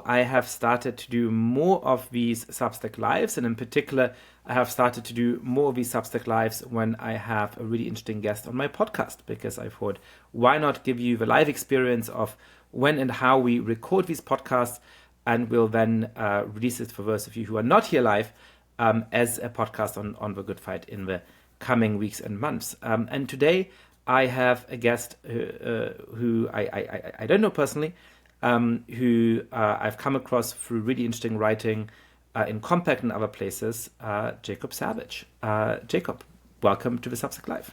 I have started to do more of these Substack Lives, and in particular, I have started to do more of these Substack Lives when I have a really interesting guest on my podcast, because I thought, why not give you the live experience of when and how we record these podcasts, and we'll then release it for those of you who are not here live as a podcast on The Good Fight in the coming weeks and months. And today I have a guest who I don't know personally, who I've come across through really interesting writing in Compact and other places, Jacob Savage. Jacob, welcome to the Substack Live.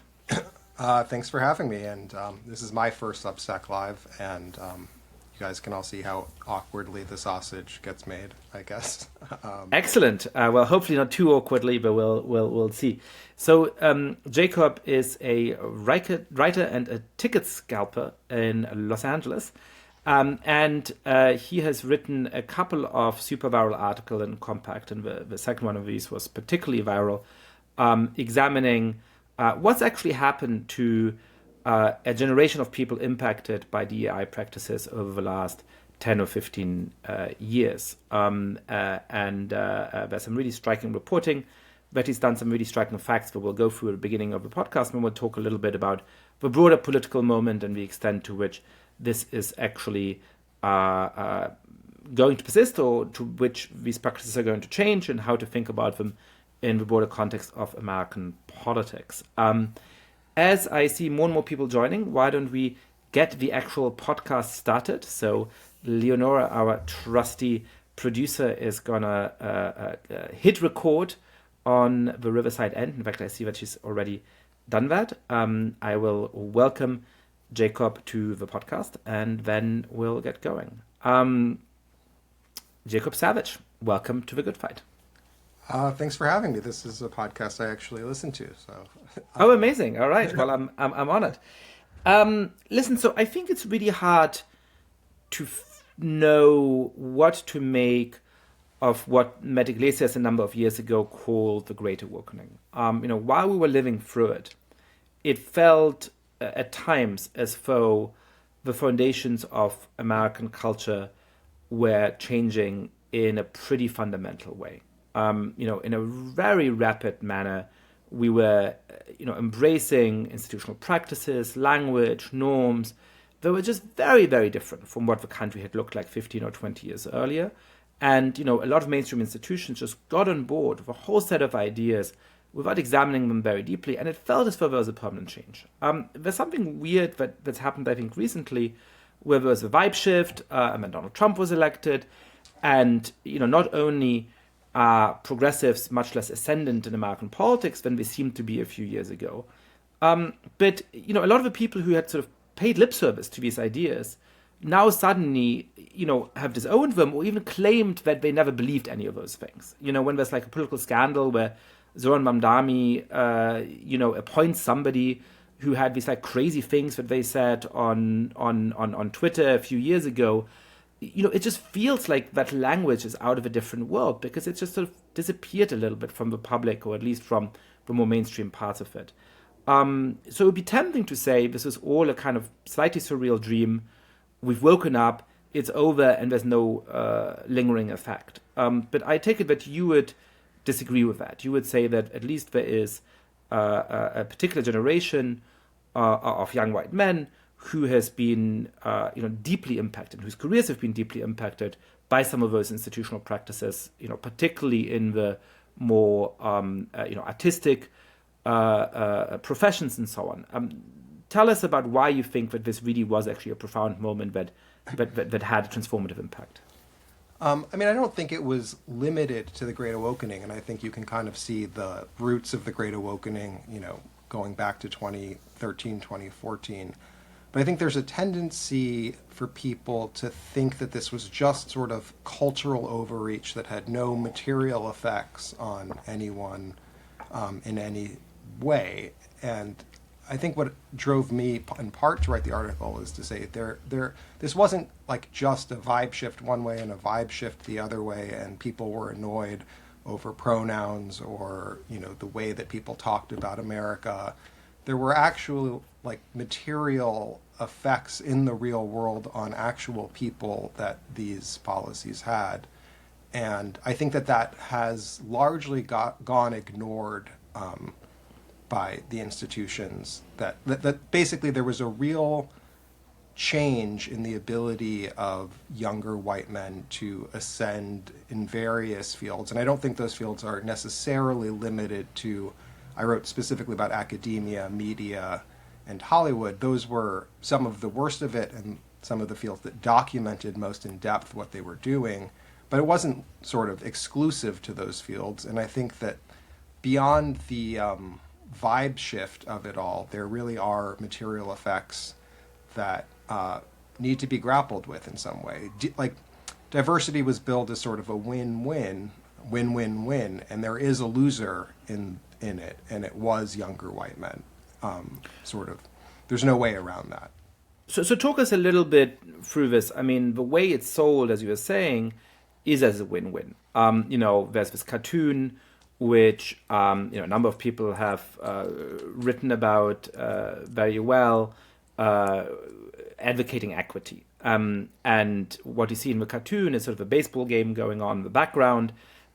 Thanks for having me, and this is my first Substack Live, and you guys can all see how awkwardly the sausage gets made, I guess. Excellent. Well, hopefully not too awkwardly, but we'll see. So Jacob is a writer and a ticket scalper in Los Angeles. And he has written a couple of super viral articles in Compact, and the second one of these was particularly viral, examining what's actually happened to a generation of people impacted by DEI practices over the last 10 or 15 years. And there's some really striking reporting that he's done, some really striking facts that we'll go through at the beginning of the podcast, and we'll talk a little bit about the broader political moment and the extent to which this is actually going to persist, or to which these practices are going to change, and how to think about them in the broader context of American politics. As I see more and more people joining, why don't we get the actual podcast started? So Leonora, our trusty producer, is going to hit record on the Riverside end. In fact, I see that she's already done that. I will welcome Jacob to the podcast, and then we'll get going. Jacob Savage, welcome to The Good Fight. Thanks for having me. This is a podcast I actually listen to. So. Oh, amazing! All right. Well, I'm honored. Listen, so I think it's really hard to know what to make of what Matt Iglesias a number of years ago called the Great Awokening. While we were living through it, it felt at times as though the foundations of American culture were changing in a pretty fundamental way. In a very rapid manner, we were, embracing institutional practices, language, norms that were just very, very different from what the country had looked like 15 or 20 years earlier. And, a lot of mainstream institutions just got on board with a whole set of ideas without examining them very deeply, and it felt as though there was a permanent change. There's something weird that's happened, I think, recently, where there was a vibe shift, and then Donald Trump was elected, and, not only are progressives much less ascendant in American politics than they seemed to be a few years ago, but, a lot of the people who had sort of paid lip service to these ideas now suddenly, have disowned them, or even claimed that they never believed any of those things. When there's like a political scandal where Zoran Mamdani, appoints somebody who had these like crazy things that they said on Twitter a few years ago, it just feels like that language is out of a different world, because it just sort of disappeared a little bit from the public, or at least from the more mainstream parts of it. So it would be tempting to say this is all a kind of slightly surreal dream. We've woken up, it's over, and there's no lingering effect. But I take it that you would disagree with that. You would say that at least there is a particular generation of young white men who has been deeply impacted, whose careers have been deeply impacted by some of those institutional practices, particularly in the more artistic professions and so on. Tell us about why you think that this really was actually a profound moment that had a transformative impact. I don't think it was limited to the Great Awakening, and I think you can kind of see the roots of the Great Awakening, going back to 2013, 2014. But I think there's a tendency for people to think that this was just sort of cultural overreach that had no material effects on anyone in any way. And I think what drove me in part to write the article is to say this wasn't like just a vibe shift one way and a vibe shift the other way, and people were annoyed over pronouns or the way that people talked about America. There were actual like material effects in the real world on actual people that these policies had. And I think that that has largely gone ignored by the institutions. That basically there was a real change in the ability of younger white men to ascend in various fields. And I don't think those fields are necessarily limited to, I wrote specifically about academia, media, and Hollywood. Those were some of the worst of it and some of the fields that documented most in depth what they were doing. But it wasn't sort of exclusive to those fields. And I think that beyond the vibe shift of it all, there really are material effects that need to be grappled with in some way. Like, diversity was billed as sort of a win-win, win-win-win, and there is a loser in it, and it was younger white men. Sort of, there's no way around that. So talk us a little bit through this. I mean, the way it's sold, as you were saying, is as a win-win. There's this cartoon which a number of people have written about very well, advocating equity. And what you see in the cartoon is sort of a baseball game going on in the background,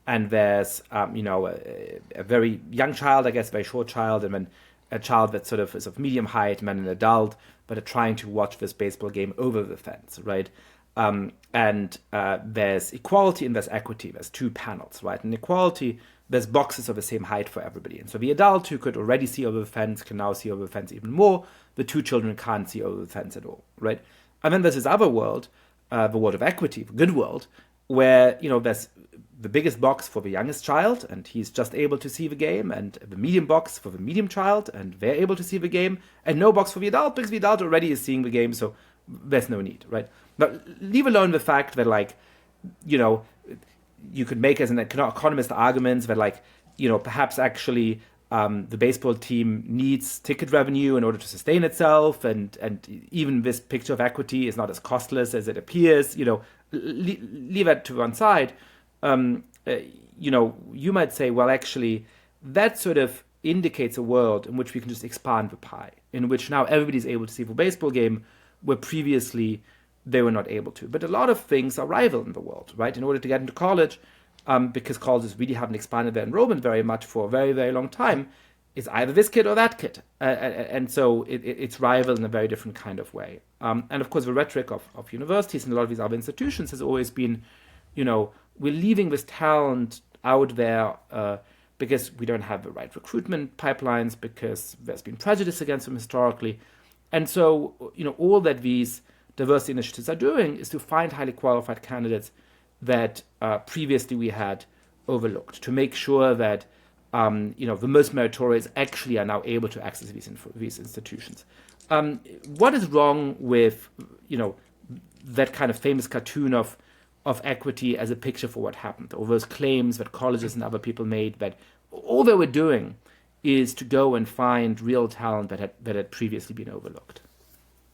and there's a very young child, I guess, very short child, and then a child that sort of is of medium height, and then an adult, but are trying to watch this baseball game over the fence, right? And there's equality and there's equity. There's two panels, right? In equality, there's boxes of the same height for everybody. And so the adult who could already see over the fence can now see over the fence even more. The two children can't see over the fence at all, right? And then there's this other world, the world of equity, the good world, where, there's the biggest box for the youngest child, and he's just able to see the game, and the medium box for the medium child, and they're able to see the game, and no box for the adult, because the adult already is seeing the game, so there's no need, right? But leave alone the fact that, you could make as an economist arguments that, perhaps actually the baseball team needs ticket revenue in order to sustain itself, and even this picture of equity is not as costless as it appears. Leave that to one side. You might say, well, actually, that sort of indicates a world in which we can just expand the pie, in which now everybody's able to see the baseball game, where previously they were not able to. But a lot of things are rival in the world, right? In order to get into college, because colleges really haven't expanded their enrollment very much for a very, very long time, it's either this kid or that kid. And so it's rival in a very different kind of way. And of course, the rhetoric of universities and a lot of these other institutions has always been, we're leaving this talent out there because we don't have the right recruitment pipelines, because there's been prejudice against them historically. And so, all that these diversity initiatives are doing is to find highly qualified candidates that previously we had overlooked, to make sure that the most meritorious actually are now able to access these institutions. What is wrong with that kind of famous cartoon of equity as a picture for what happened, or those claims that colleges and other people made that all they were doing is to go and find real talent that had previously been overlooked?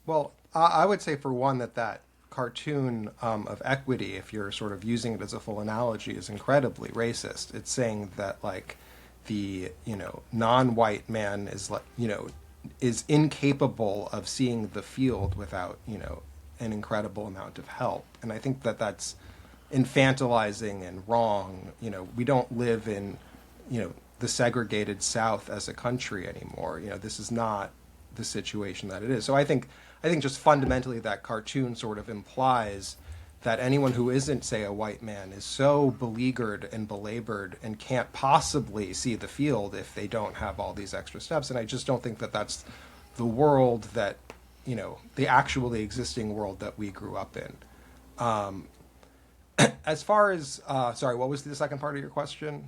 Well, I would say, for one, that cartoon of equity, if you're sort of using it as a full analogy, is incredibly racist. It's saying that, the non-white man is incapable of seeing the field without an incredible amount of help. And I think that that's infantilizing and wrong. We don't live in the segregated South as a country anymore. This is not the situation that it is. So I think just fundamentally that cartoon sort of implies that anyone who isn't, say, a white man is so beleaguered and belabored and can't possibly see the field if they don't have all these extra steps. And I just don't think that that's the world that, the actually existing world that we grew up in. As far as, sorry, what was the second part of your question?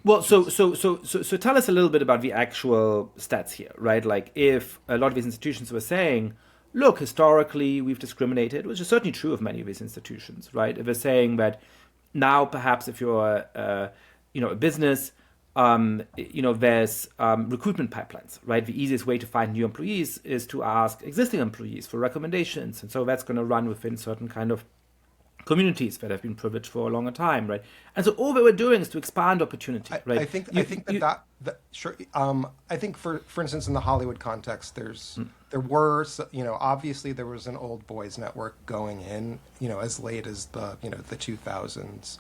Well, so tell us a little bit about the actual stats here, right? If a lot of these institutions were saying, look, historically we've discriminated, which is certainly true of many of these institutions, right? If they're saying that now perhaps if you're a business, there's recruitment pipelines, right? The easiest way to find new employees is to ask existing employees for recommendations, and so that's going to run within certain kind of communities that have been privileged for a longer time, right? And so all they were doing is to expand opportunity, right? I think that sure. I think for instance in the Hollywood context, there were obviously there was an old boys network going in as late as the 2000s.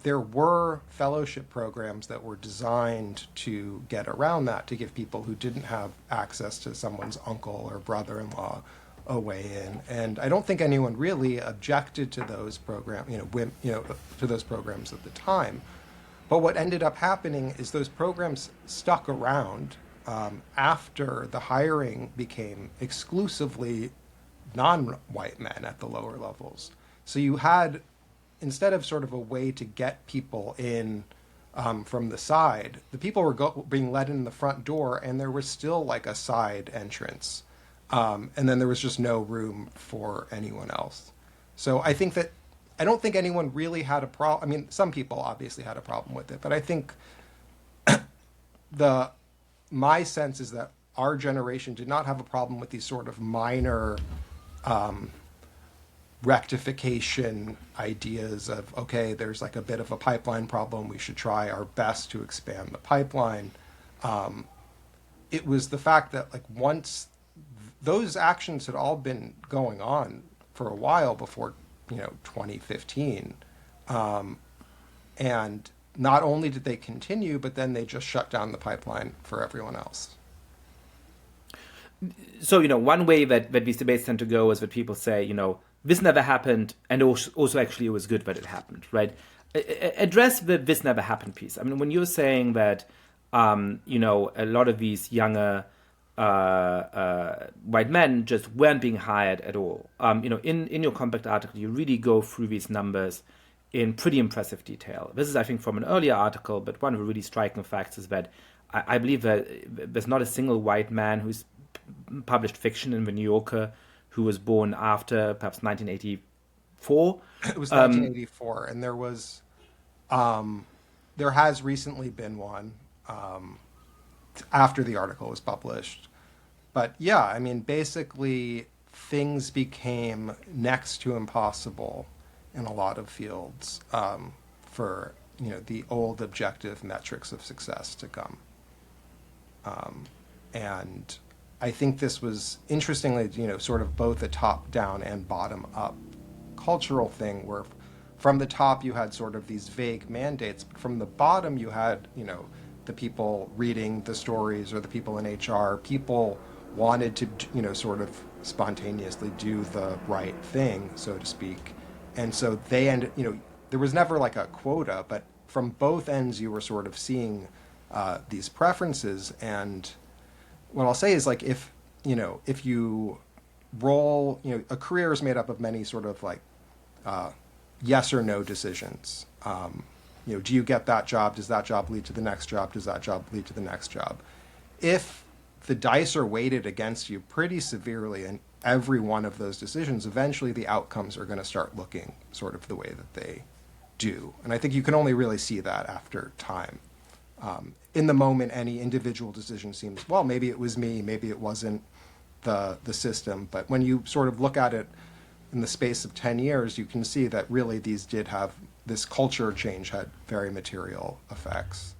There were fellowship programs that were designed to get around that, to give people who didn't have access to someone's uncle or brother-in-law a way in. And I don't think anyone really objected to those to those programs at the time. But what ended up happening is those programs stuck around after the hiring became exclusively non-white men at the lower levels. So you had, instead of sort of a way to get people in from the side, the people were being let in the front door, and there was still like a side entrance. And then there was just no room for anyone else. So I don't think anyone really had a problem. I mean, some people obviously had a problem with it, but I think my sense is that our generation did not have a problem with these sort of minor rectification ideas of, okay, there's like a bit of a pipeline problem, we should try our best to expand the pipeline. It was the fact that like once those actions had all been going on for a while before 2015, and not only did they continue, but then they just shut down the pipeline for everyone else. So one way that these debates tend to go is that people say this never happened, and also actually it was good that it happened, right? Address the this never happened piece. I mean, when you're saying that a lot of these younger white men just weren't being hired at all. In your compact article, you really go through these numbers in pretty impressive detail. This is, I think, from an earlier article, but one of the really striking facts is that I believe that there's not a single white man who's published fiction in the New Yorker who was born after perhaps 1984. It was 1984, and there has recently been one after the article was published. But yeah, I mean, basically things became next to impossible in a lot of fields for the old objective metrics of success to come. And I think this was, interestingly, sort of both a top-down and bottom-up cultural thing, where from the top you had sort of these vague mandates, but from the bottom you had, the people reading the stories or the people in HR, people wanted to, sort of spontaneously do the right thing, so to speak. And so they ended, there was never like a quota, but from both ends you were sort of seeing these preferences. And what I'll say is, like, if you roll, a career is made up of many sort of like yes or no decisions. Do you get that job? Does that job lead to the next job? Does that job lead to the next job? If the dice are weighted against you pretty severely in every one of those decisions, eventually the outcomes are going to start looking sort of the way that they do. And I think you can only really see that after time. In the moment, any individual decision seems, well, maybe it was me, maybe it wasn't the system. But when you sort of look at it in the space of 10 years, you can see that really this culture change had very material effects.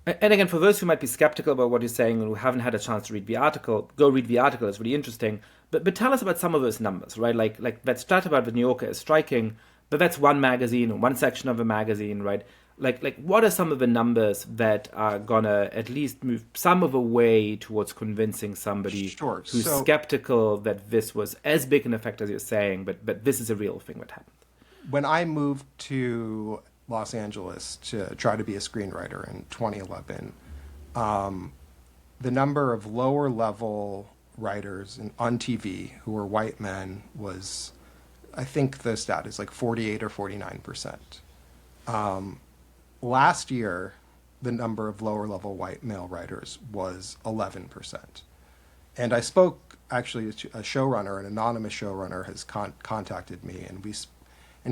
And again, for those who might be skeptical about what you're saying and who haven't had a chance to read the article, go read the article. It's really interesting. But tell us about some of those numbers, right? Like that stat about the New Yorker is striking, but that's one magazine, one section of a magazine, right? Like what are some of the numbers that are gonna at least move some of the way towards convincing somebody who's skeptical that this was as big an effect as you're saying, but this is a real thing that happened? When I moved to Los Angeles to try to be a screenwriter in 2011, the number of lower level writers on TV who were white men was, I think the stat is like 48 or 49%. Last year, the number of lower level white male writers was 11%. And I spoke actually to a showrunner, an anonymous showrunner has contacted me, and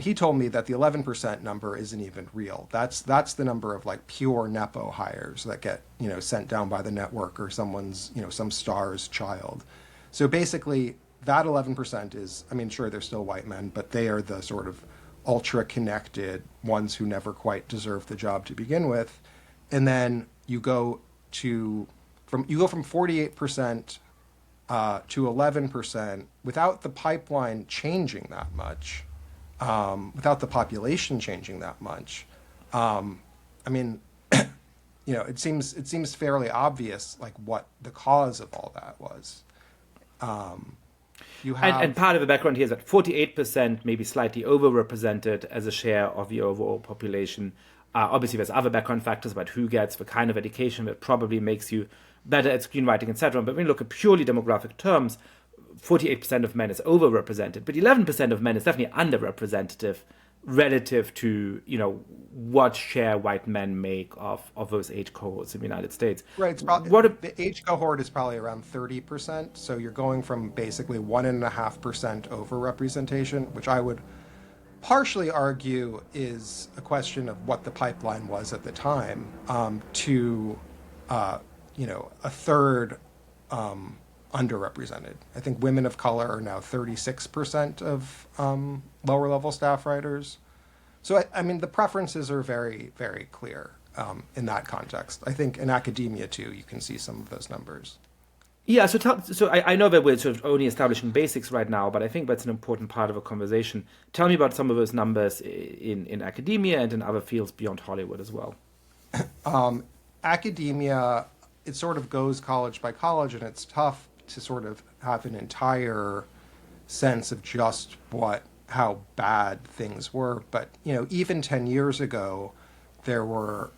he told me that the 11% number isn't even real. That's the number of like pure Nepo hires that get, sent down by the network or someone's, some star's child. So basically that 11% is, I mean, sure, they're still white men, but they are the sort of ultra connected ones who never quite deserved the job to begin with, and then you go from 48% to 11% without the pipeline changing that much, without the population changing that much. I mean, it seems fairly obvious like what the cause of all that was. You have And part of the background here is that 48% may be slightly overrepresented as a share of the overall population. Obviously, there's other background factors about who gets the kind of education that probably makes you better at screenwriting, etc. But when you look at purely demographic terms, 48% of men is overrepresented, but 11% of men is definitely underrepresented relative to what share white men make of those age cohorts in the United States. Right. It's the age cohort is probably around 30%. So you're going from basically 1.5% overrepresentation, which I would partially argue is a question of what the pipeline was at the time, to a third underrepresented. I think women of color are now 36% of lower level staff writers. So, I mean, the preferences are very, very clear in that context. I think in academia, too, you can see some of those numbers. Yeah, so I know that we're sort of only establishing basics right now, but I think that's an important part of a conversation. Tell me about some of those numbers in academia and in other fields beyond Hollywood as well. Academia, it sort of goes college by college, and it's tough to sort of have an entire sense of just how bad things were. But, even 10 years ago, there were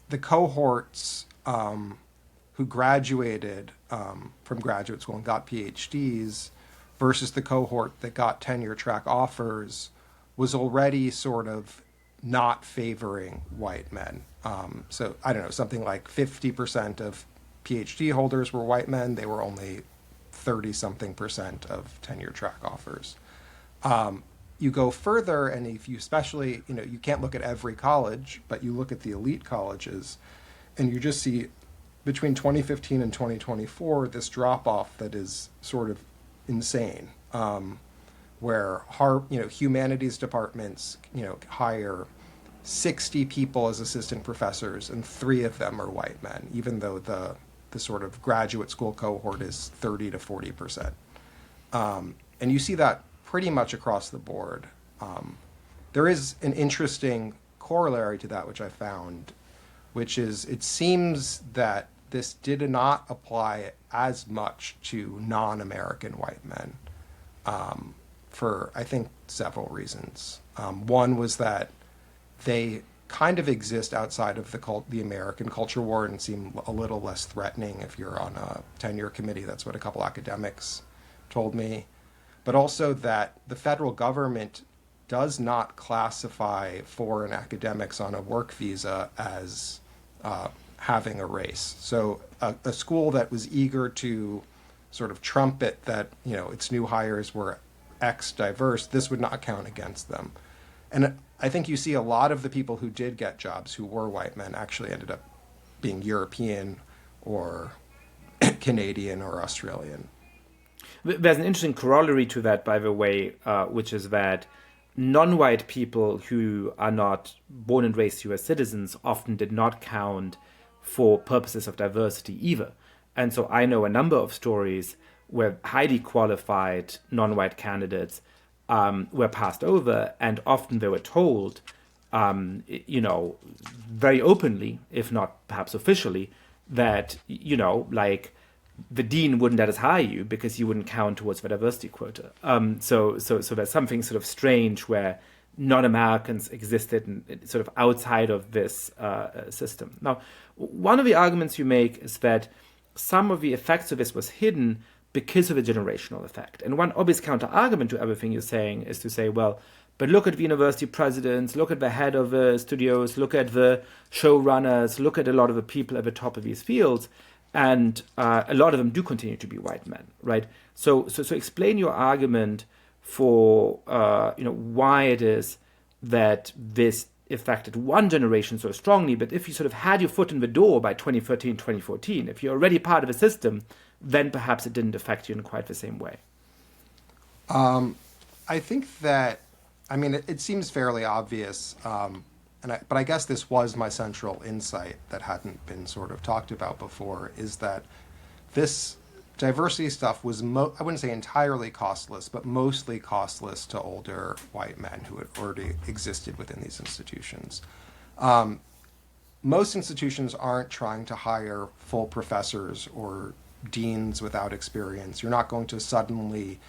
the cohorts who graduated from graduate school and got PhDs versus the cohort that got tenure track offers was already sort of not favoring white men. So I don't know, something like 50% of PhD holders were white men. They were only 30-something% of tenure track offers. You go further, and if you especially, you can't look at every college, but you look at the elite colleges, and you just see between 2015 and 2024 this drop-off that is sort of insane, where humanities departments, hire 60 people as assistant professors, and 3 of them are white men, even though the sort of graduate school cohort is 30 to 40%. And you see that pretty much across the board. There is an interesting corollary to that, which I found, which is it seems that this did not apply as much to non-American white men for, I think, several reasons. One was that they kind of exist outside of the American culture war and seem a little less threatening if you're on a tenure committee. That's what a couple academics told me. But also that the federal government does not classify foreign academics on a work visa as having a race. So a school that was eager to sort of trumpet that, its new hires were X diverse, this would not count against them. And I think you see a lot of the people who did get jobs who were white men actually ended up being European or Canadian or Australian. There's an interesting corollary to that, by the way, which is that non-white people who are not born and raised U.S. citizens often did not count for purposes of diversity either. And so I know a number of stories where highly qualified non-white candidates were passed over, and often they were told, very openly, if not perhaps officially, that, the dean wouldn't let us hire you because you wouldn't count towards the diversity quota. So there's something sort of strange where non-Americans existed sort of outside of this system. Now, one of the arguments you make is that some of the effects of this was hidden because of the generational effect. And one obvious counter-argument to everything you're saying is to say, well, but look at the university presidents, look at the head of the studios, look at the showrunners, look at a lot of the people at the top of these fields, and a lot of them do continue to be white men, right? So explain your argument for why it is that this affected one generation so strongly, but if you sort of had your foot in the door by 2013, 2014, if you're already part of a system, then perhaps it didn't affect you in quite the same way. I think that I mean, it seems fairly obvious, but I guess this was my central insight that hadn't been sort of talked about before, is that this diversity stuff was, I wouldn't say entirely costless, but mostly costless to older white men who had already existed within these institutions. Most institutions aren't trying to hire full professors or deans without experience. You're not going to suddenly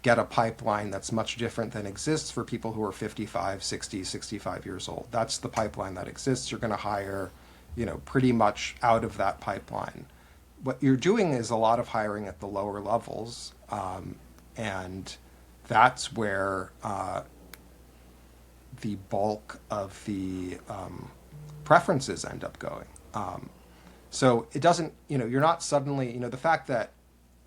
get a pipeline that's much different than exists for people who are 55, 60, 65 years old. That's the pipeline that exists. You're going to hire, pretty much out of that pipeline. What you're doing is a lot of hiring at the lower levels, and that's where the bulk of the preferences end up going. So it doesn't, you're not suddenly, the fact that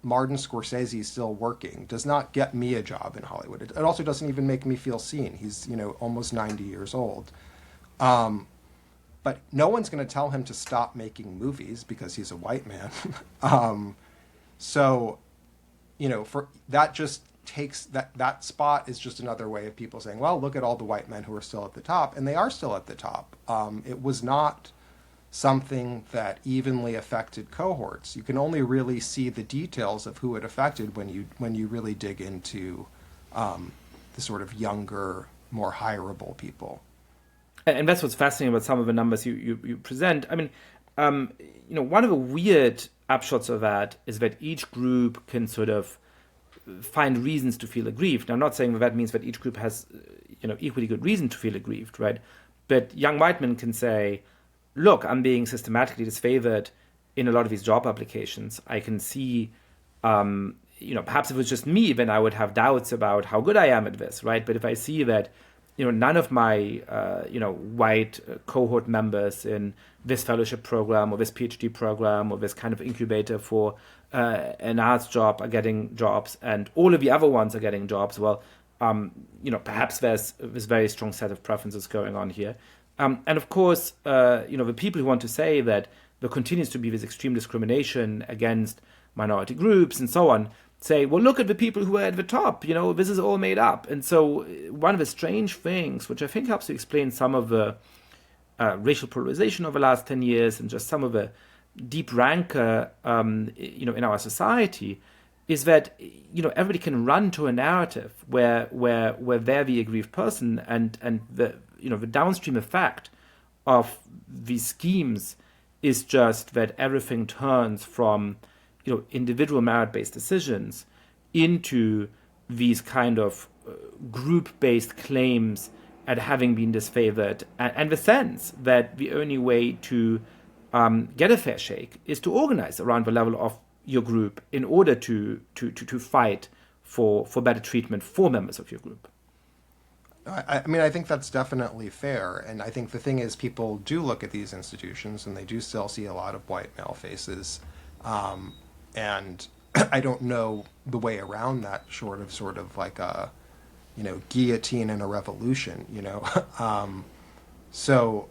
Martin Scorsese is still working does not get me a job in Hollywood. It also doesn't even make me feel seen. He's, almost 90 years old. But no one's going to tell him to stop making movies because he's a white man. So, for that just takes that spot is just another way of people saying, well, look at all the white men who are still at the top, and they are still at the top. It was not something that evenly affected cohorts. You can only really see the details of who it affected when you really dig into the sort of younger, more hireable people. And that's what's fascinating about some of the numbers you present. I mean, one of the weird upshots of that is that each group can sort of find reasons to feel aggrieved. Now, I'm not saying that means that each group has, equally good reason to feel aggrieved, right? But young white men can say, look, I'm being systematically disfavored in a lot of these job applications. I can see, perhaps if it was just me, then I would have doubts about how good I am at this, right? But if I see that, none of my, white cohort members in this fellowship program or this PhD program or this kind of incubator for an arts job are getting jobs, and all of the other ones are getting jobs, well, perhaps there's this very strong set of preferences going on here. And of course, the people who want to say that there continues to be this extreme discrimination against minority groups and so on, say, well, look at the people who are at the top, this is all made up. And so one of the strange things, which I think helps to explain some of the racial polarization over the last 10 years and just some of the deep rancor, in our society, is that, everybody can run to a narrative where they're the aggrieved person, and the, the downstream effect of these schemes is just that everything turns from, individual merit-based decisions into these kind of group-based claims at having been disfavored, and the sense that the only way to get a fair shake is to organize around the level of your group in order to fight for better treatment for members of your group. I mean, I think that's definitely fair. And I think the thing is, people do look at these institutions and they do still see a lot of white male faces. And I don't know the way around that short of sort of like a, guillotine and a revolution, So,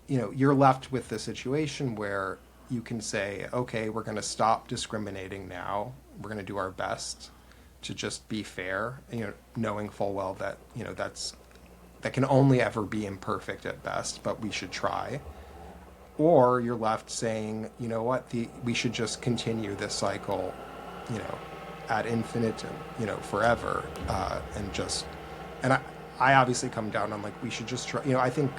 you're left with the situation where you can say, okay, we're going to stop discriminating now. We're going to do our best to just be fair, knowing full well that, that can only ever be imperfect at best, but we should try. Or you're left saying, what, we should just continue this cycle, ad infinitum, forever, and I obviously come down on like, we should just try, I think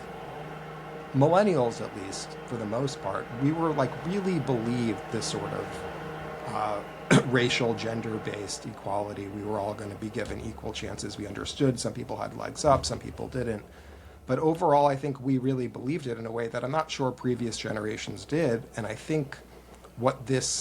millennials, at least for the most part, we were like really believed this sort of racial, gender-based equality. We were all going to be given equal chances. We understood some people had legs up, some people didn't. But overall, I think we really believed it in a way that I'm not sure previous generations did. And I think what the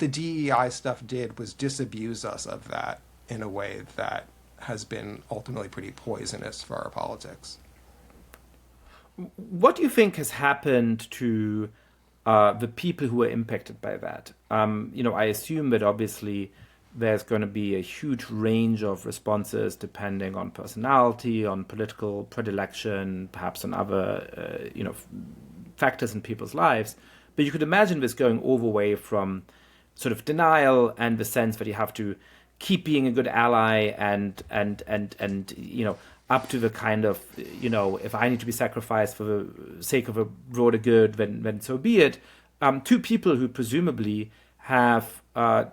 DEI stuff did was disabuse us of that in a way that has been ultimately pretty poisonous for our politics. What do you think has happened to the people who are impacted by that? I assume that obviously there's going to be a huge range of responses depending on personality, on political predilection, perhaps on other, factors in people's lives. But you could imagine this going all the way from sort of denial and the sense that you have to keep being a good ally and up to the kind of if I need to be sacrificed for the sake of a broader good, then so be it. Two people who presumably have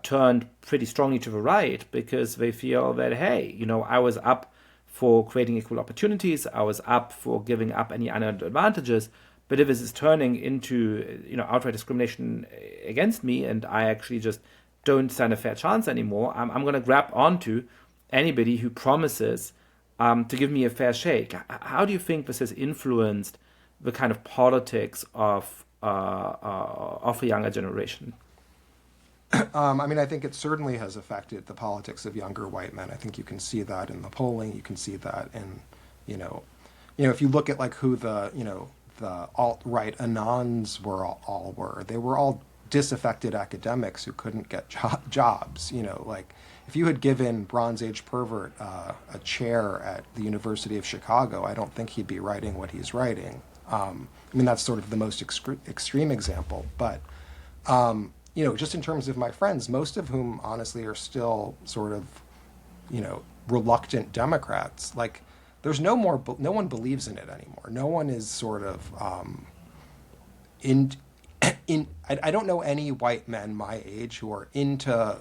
turned pretty strongly to the right because they feel that, hey, I was up for creating equal opportunities, I was up for giving up any unearned advantages, but if this is turning into outright discrimination against me, and I actually just don't stand a fair chance anymore, I'm going to grab onto anybody who promises to give me a fair shake. How do you think this has influenced the kind of politics of a younger generation? I mean, I think it certainly has affected the politics of younger white men. I think you can see that in the polling. You can see that in, if you look at like who the alt-right anons were, they were all disaffected academics who couldn't get jobs. Like if you had given Bronze Age pervert a chair at the University of Chicago, I don't think he'd be writing what he's writing. I mean, that's sort of the most extreme example, but just in terms of my friends, most of whom honestly are still sort of, reluctant Democrats. Like, there's no one believes in it anymore. No one is sort of I don't know any white men my age who are into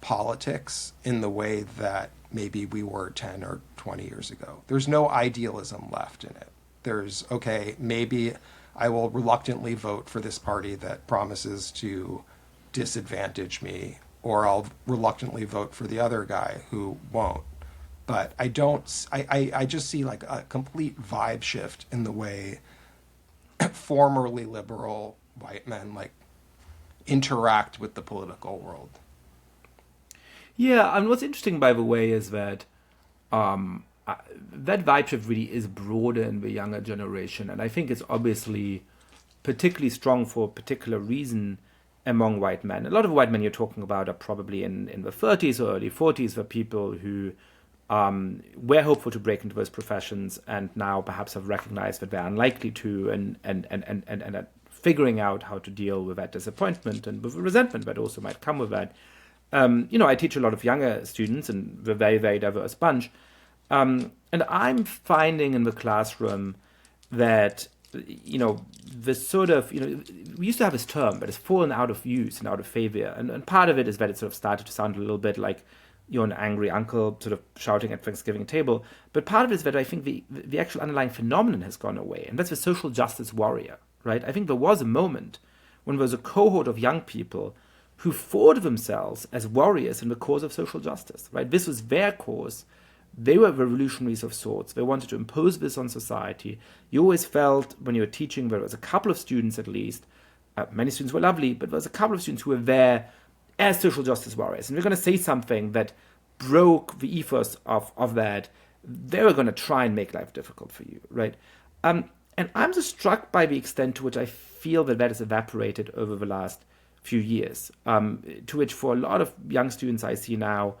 politics in the way that maybe we were 10 or 20 years ago. There's no idealism left in it. There's, okay, maybe I will reluctantly vote for this party that promises to disadvantage me, or I'll reluctantly vote for the other guy who won't. But I just see like a complete vibe shift in the way formerly liberal white men like interact with the political world. Yeah, and what's interesting, by the way, is that that vibe shift really is broader in the younger generation, and I think it's obviously particularly strong for a particular reason among white men. A lot of white men you're talking about are probably in the 30s or early 40s, for people who were hopeful to break into those professions and now perhaps have recognized that they're unlikely to, and are figuring out how to deal with that disappointment and with the resentment that also might come with that. I teach a lot of younger students, and we're a very, very diverse bunch. And I'm finding in the classroom that, this sort of, we used to have this term, but it's fallen out of use and out of favor. And part of it is that it sort of started to sound a little bit like you're an angry uncle sort of shouting at Thanksgiving table. But part of it is that I think the actual underlying phenomenon has gone away. And that's the social justice warrior, right? I think there was a moment when there was a cohort of young people who thought themselves as warriors in the cause of social justice, right? This was their cause. They were revolutionaries of sorts. They wanted to impose this on society. You always felt, when you were teaching, there was a couple of students at least, many students were lovely, but there was a couple of students who were there as social justice warriors. And we're going to say something that broke the ethos of that. They were going to try and make life difficult for you, right? And I'm just struck by the extent to which I feel that has evaporated over the last few years, to which for a lot of young students I see now,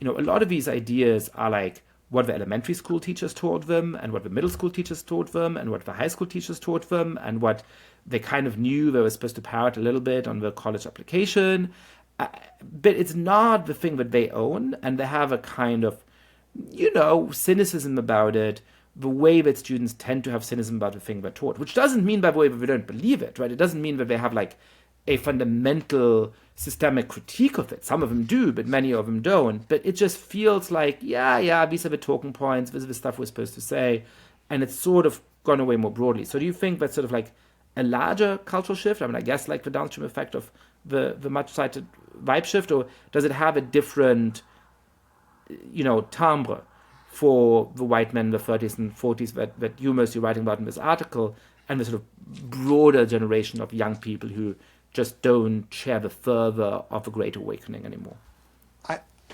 a lot of these ideas are like what the elementary school teachers taught them, and what the middle school teachers taught them, and what the high school teachers taught them, and what they kind of knew they were supposed to parrot a little bit on the college application. But it's not the thing that they own, and they have a kind of, cynicism about it, the way that students tend to have cynicism about the thing they're taught, which doesn't mean, by the way, that they don't believe it, right? It doesn't mean that they have like a fundamental systemic critique of it. Some of them do, but many of them don't. But it just feels like, yeah, these are the talking points, this is the stuff we're supposed to say, and it's sort of gone away more broadly. So do you think that's sort of like a larger cultural shift? I mean, I guess like the downstream effect of the much cited vibe shift, or does it have a different, timbre for the white men in the 30s and 40s that you're mostly writing about in this article, and the sort of broader generation of young people who just don't share the fervor of a great awakening anymore?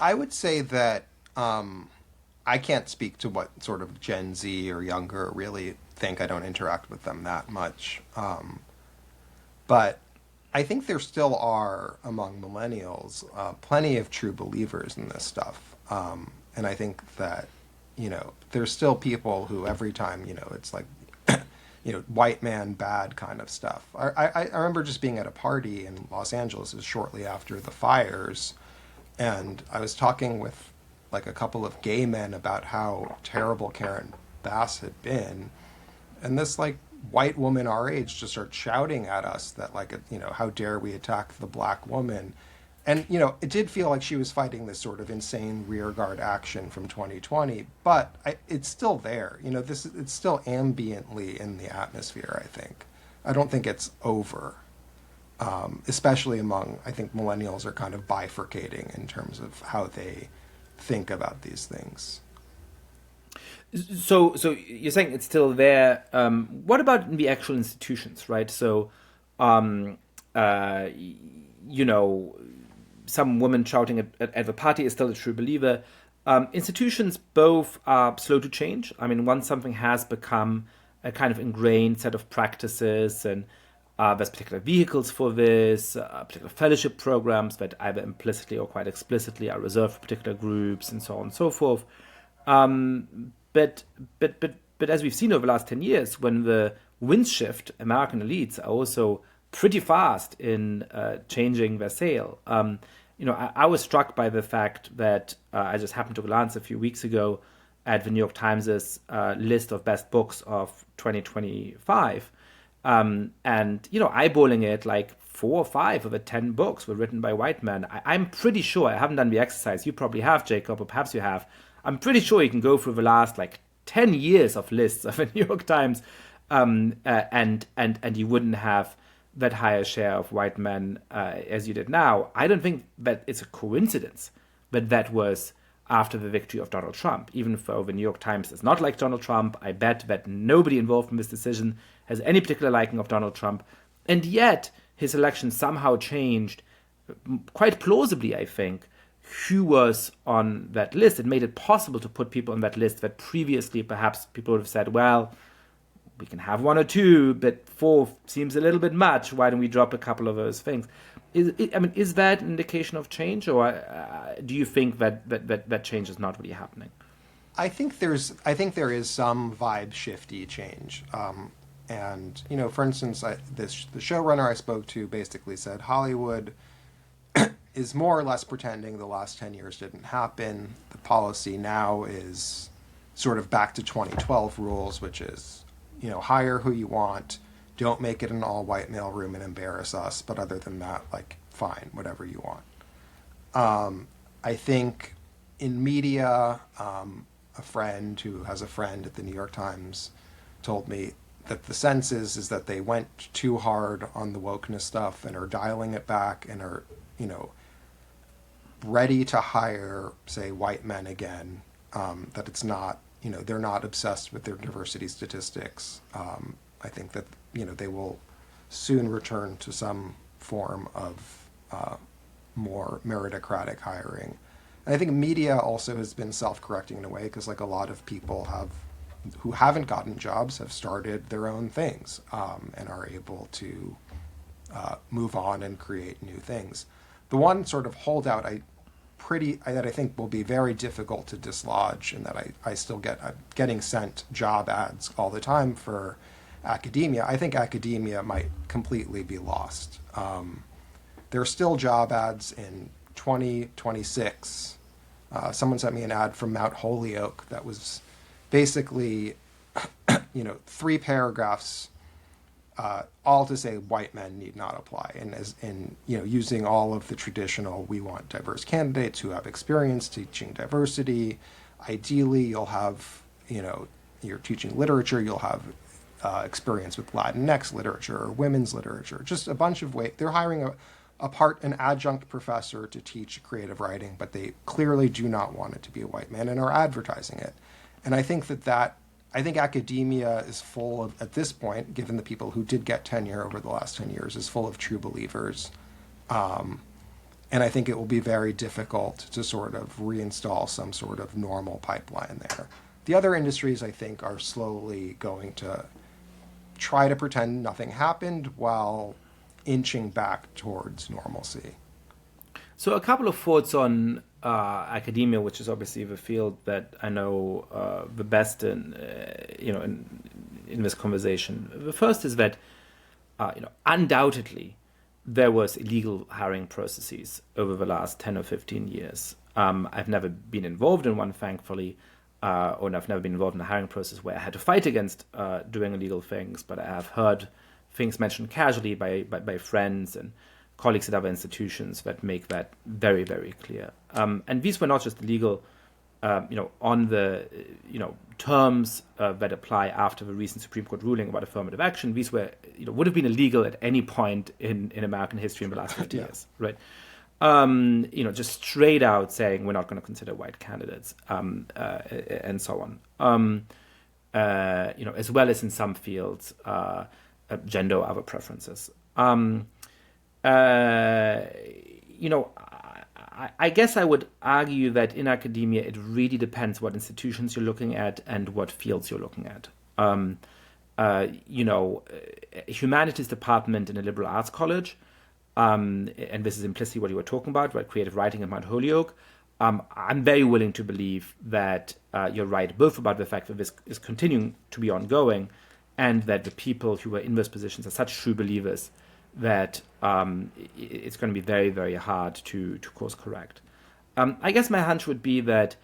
I would say that I can't speak to what sort of Gen Z or younger really think. I don't interact with them that much. But I think there still are, among millennials, plenty of true believers in this stuff. And I think that, there's still people who every time, it's like, white man bad kind of stuff. I remember just being at a party in Los Angeles, it was shortly after the fires, And I was talking with like a couple of gay men about how terrible Karen Bass had been, and this like white woman our age just started shouting at us that like, how dare we attack the black woman. And it did feel like she was fighting this sort of insane rearguard action from 2020, but it's still there. It's still ambiently in the atmosphere. I think. I don't think it's over. Especially among, I think millennials are kind of bifurcating in terms of how they think about these things. So you're saying it's still there. What about in the actual institutions, right? So, some woman shouting at the party is still a true believer. Institutions both are slow to change. I mean, once something has become a kind of ingrained set of practices, and there's particular vehicles for this, particular fellowship programs that either implicitly or quite explicitly are reserved for particular groups, and so on and so forth. But as we've seen over the last 10 years, when the winds shift, American elites are also pretty fast in changing their sail. I was struck by the fact that I just happened to glance a few weeks ago at the New York Times' list of best books of 2025. And, eyeballing it, like 4 or 5 of the 10 books were written by white men. I'm pretty sure, I haven't done the exercise, you probably have, Jacob, or perhaps you have. I'm pretty sure you can go through the last, 10 years of lists of the New York Times, and you wouldn't have that higher share of white men as you did now. I don't think that it's a coincidence that was after the victory of Donald Trump. Even though the New York Times is not like Donald Trump, I bet that nobody involved in this decision has any particular liking of Donald Trump. And yet, his election somehow changed, quite plausibly, I think, who was on that list. It made it possible to put people on that list that previously perhaps people would have said, well, we can have 1 or 2, but 4 seems a little bit much. Why don't we drop a couple of those things? Is that an indication of change, or do you think that change is not really happening? I think there is some vibe shifty change. And for instance, the showrunner I spoke to basically said Hollywood is more or less pretending the last 10 years didn't happen. The policy now is sort of back to 2012 rules, which is, hire who you want, don't make it an all-white male room and embarrass us, but other than that, fine, whatever you want. I think in media, a friend who has a friend at the New York Times told me that the sense is that they went too hard on the wokeness stuff and are dialing it back and are, ready to hire, say, white men again, that it's not, they're not obsessed with their diversity statistics. I think that, they will soon return to some form of more meritocratic hiring. And I think media also has been self-correcting in a way because, a lot of people who haven't gotten jobs have started their own things and are able to move on and create new things. The one sort of holdout that I think will be very difficult to dislodge, and that I still I'm getting sent job ads all the time for academia. I think academia might completely be lost. There are still job ads in 2026. Someone sent me an ad from Mount Holyoke that was basically, 3 paragraphs, all to say white men need not apply, and using all of the traditional, we want diverse candidates who have experience teaching diversity. Ideally, you'll have, you're teaching literature, you'll have experience with Latinx literature or women's literature, just a bunch of ways. They're hiring an adjunct professor to teach creative writing, but they clearly do not want it to be a white man and are advertising it. And I think I think academia is full of, at this point, given the people who did get tenure over the last 10 years, is full of true believers. And I think it will be very difficult to sort of reinstall some sort of normal pipeline there. The other industries, I think, are slowly going to try to pretend nothing happened while inching back towards normalcy. So a couple of thoughts on academia, which is obviously the field that I know the best in this conversation. The first is that undoubtedly there was illegal hiring processes over the last 10 or 15 years. I've never been involved in one, thankfully, or I've never been involved in a hiring process where I had to fight against doing illegal things, but I have heard things mentioned casually by friends and colleagues at other institutions that make that very, very clear. And these were not just illegal, on the, terms that apply after the recent Supreme Court ruling about affirmative action. These were, would have been illegal at any point in American history in the last 50 years, right? Just straight out saying we're not going to consider white candidates, and so on. As well as in some fields, gender or other preferences. I guess I would argue that in academia, it really depends what institutions you're looking at and what fields you're looking at. A humanities department in a liberal arts college, and this is implicitly what you were talking about, right? Creative writing at Mount Holyoke. I'm very willing to believe that you're right, both about the fact that this is continuing to be ongoing and that the people who are in those positions are such true believers that it's going to be very, very hard to course correct. I guess my hunch would be that,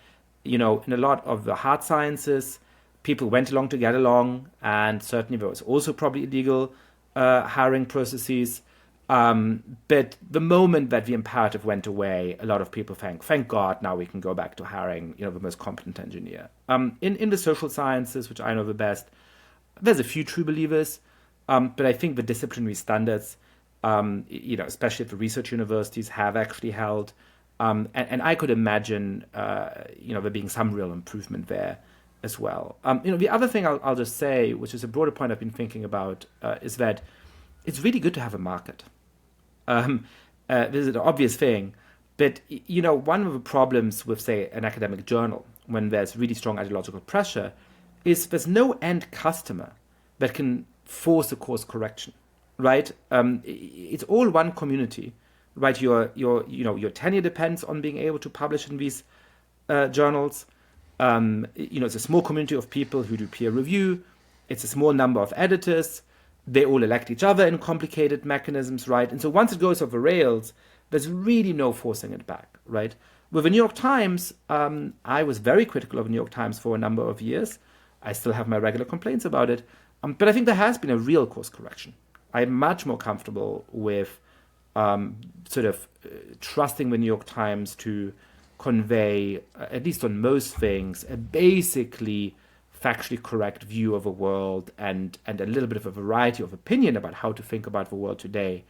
in a lot of the hard sciences, people went along to get along, and certainly there was also probably illegal hiring processes. But the moment that the imperative went away, a lot of people thank God, now we can go back to hiring, the most competent engineer. In the social sciences, which I know the best, there's a few true believers, but I think the disciplinary standards, especially at the research universities, have actually held. And I could imagine, there being some real improvement there as well. The other thing I'll just say, which is a broader point I've been thinking about, is that it's really good to have a market. This is an obvious thing, but, one of the problems with, say, an academic journal, when there's really strong ideological pressure, is there's no end customer that can force a course correction, right? It's all one community, right? Your tenure depends on being able to publish in these journals. It's a small community of people who do peer review. It's a small number of editors. They all elect each other in complicated mechanisms, right? And so once it goes off the rails, there's really no forcing it back, right? With the New York Times, I was very critical of the New York Times for a number of years. I still have my regular complaints about it. But I think there has been a real course correction. I'm much more comfortable with trusting the New York Times to convey, at least on most things, a basically factually correct view of the world and a little bit of a variety of opinion about how to think about the world today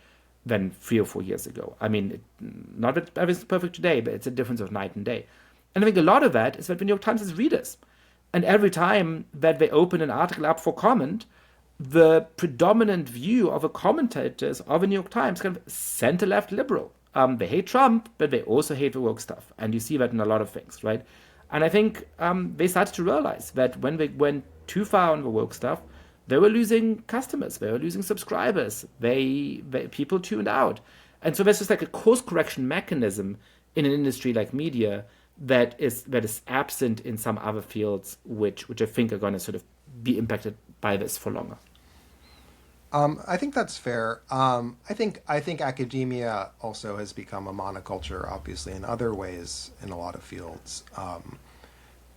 than 3 or 4 years ago. I mean, not that everything's perfect today, but it's a difference of night and day. And I think a lot of that is that the New York Times has readers. And every time that they open an article up for comment, the predominant view of the commentators of the New York Times kind of center-left liberal. They hate Trump, but they also hate the woke stuff. And you see that in a lot of things, right? And I think they started to realize that when they went too far on the woke stuff, they were losing customers, they were losing subscribers, people tuned out. And so there's just like a course correction mechanism in an industry like media that is absent in some other fields, which I think are going to sort of be impacted by this for longer. I think that's fair. I think academia also has become a monoculture, obviously, in other ways in a lot of fields.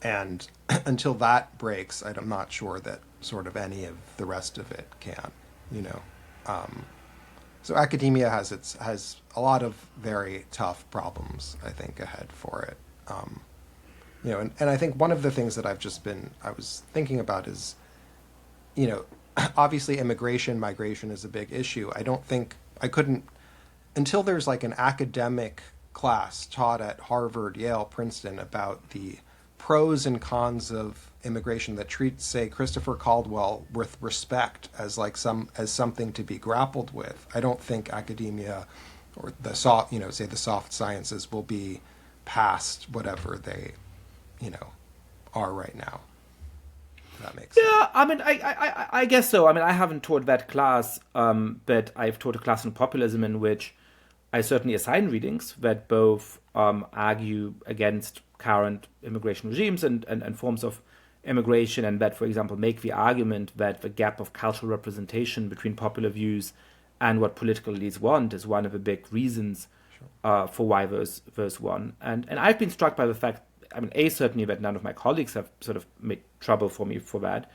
And until that breaks, I'm not sure that sort of any of the rest of it can, So academia has a lot of very tough problems, I think, ahead for it. And I think one of the things that I was thinking about is, obviously migration is a big issue. I couldn't, until there's like an academic class taught at Harvard, Yale, Princeton about the pros and cons of immigration that treats, say, Christopher Caldwell with respect as something to be grappled with. I don't think academia or the soft sciences will be past whatever they, are right now. That makes sense. Yeah, I mean, I guess so. I mean, I haven't taught that class, but I've taught a class on populism in which I certainly assign readings that both argue against current immigration regimes and forms of immigration, and that, for example, make the argument that the gap of cultural representation between popular views and what political elites want is one of the big reasons for why those won. And I've been struck by the fact, I mean, certainly that none of my colleagues have sort of made trouble for me for that,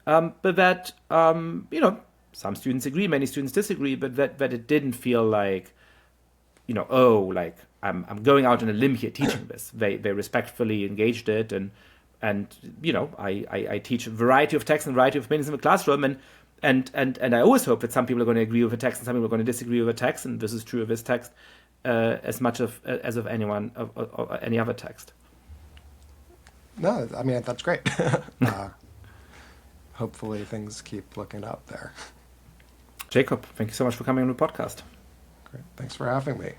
but that, some students agree, many students disagree, but that it didn't feel like, like I'm going out on a limb here teaching this. They respectfully engaged it, and I teach a variety of texts and a variety of opinions in the classroom, and I always hope that some people are going to agree with the text and some people are going to disagree with the text, and this is true of this text as much as of any other text. No, I mean, that's great. Hopefully things keep looking up there. Jacob, thank you so much for coming on the podcast. Great. Thanks for having me.